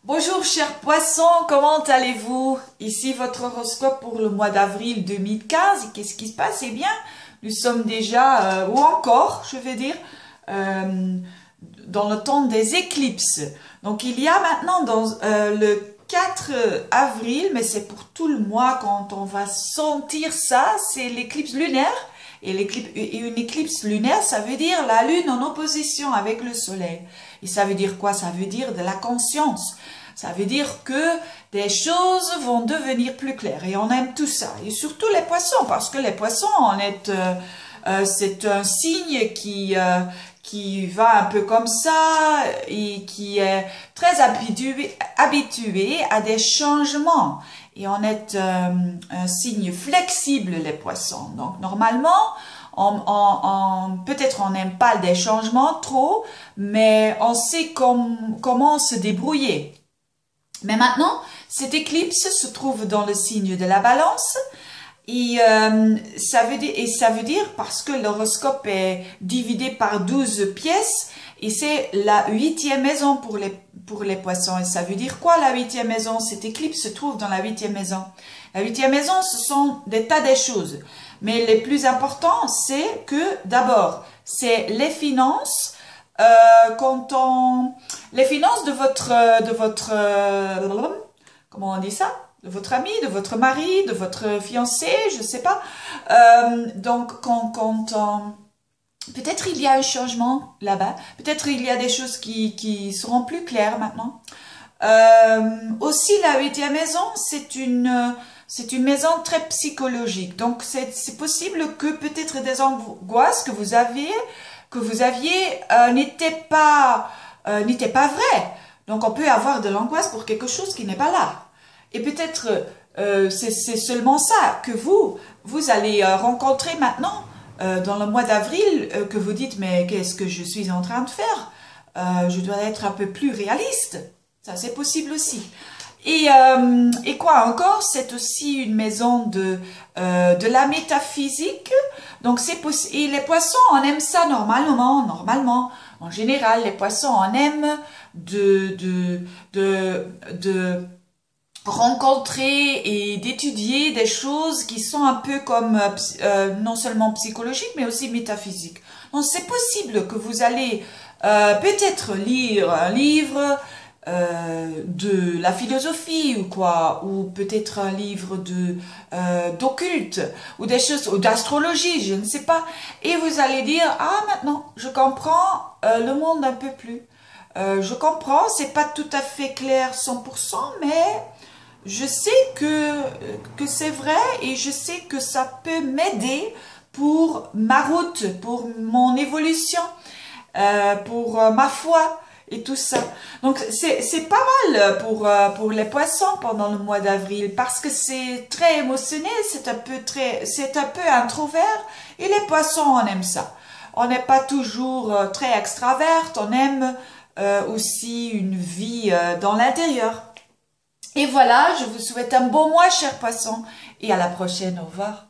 Bonjour chers poissons, comment allez-vous? Ici votre horoscope pour le mois d'avril 2015. Et qu'est-ce qui se passe? Eh bien, nous sommes déjà, ou encore, je vais dire, dans le temps des éclipses. Donc il y a maintenant le 4 avril, mais c'est pour tout le mois quand on va sentir ça, c'est l'éclipse lunaire. Et une éclipse lunaire, ça veut dire la lune en opposition avec le soleil. Et ça veut dire quoi? Ça veut dire de la conscience. Ça veut dire que des choses vont devenir plus claires. Et on aime tout ça. Et surtout les poissons, parce que les poissons, c'est un signe qui va un peu comme ça et qui est très habitué à des changements. Et on est un signe flexible, les poissons. Donc, normalement, peut-être on n'aime pas des changements trop, mais on sait comment se débrouiller. Mais maintenant, cette éclipse se trouve dans le signe de la Balance. Et ça veut dire parce que l'horoscope est divisé par 12 pièces et c'est la 8e maison pour les poissons. Et ça veut dire quoi la 8e maison? Cette éclipse se trouve dans la 8e maison. La 8e maison, ce sont des tas de choses. Mais les plus importants, c'est que d'abord, c'est les finances. Les finances de votre comment on dit ça? De votre ami, de votre mari, de votre fiancé, je sais pas. Donc, peut-être il y a un changement là-bas. Peut-être il y a des choses qui seront plus claires maintenant. Aussi, la 8e maison, c'est une maison très psychologique. Donc, c'est possible que peut-être des angoisses que vous aviez n'étaient pas vraies. Donc, on peut avoir de l'angoisse pour quelque chose qui n'est pas là. Et peut-être c'est seulement ça que vous allez rencontrer maintenant dans le mois d'avril que vous dites mais qu'est-ce que je suis en train de faire? Je dois être un peu plus réaliste. Ça c'est possible aussi. Et quoi encore? C'est aussi une maison de la métaphysique. Donc c'est possible. Et les poissons on aime ça normalement. En général les poissons on aime de rencontrer et d'étudier des choses qui sont un peu comme non seulement psychologiques mais aussi métaphysiques. Donc c'est possible que vous allez peut-être lire un livre de la philosophie ou quoi, ou peut-être un livre d'occulte ou des choses ou d'astrologie, je ne sais pas. Et vous allez dire ah maintenant je comprends le monde un peu plus. Je comprends, c'est pas tout à fait clair 100%, mais je sais que c'est vrai et je sais que ça peut m'aider pour ma route, pour mon évolution, pour ma foi et tout ça. Donc c'est pas mal pour les poissons pendant le mois d'avril parce que c'est très émotionnel, c'est un peu introvert et les poissons on aime ça. On n'est pas toujours très extraverte, on aime aussi une vie dans l'intérieur. Et voilà, je vous souhaite un bon mois, chers poissons, et à la prochaine, au revoir.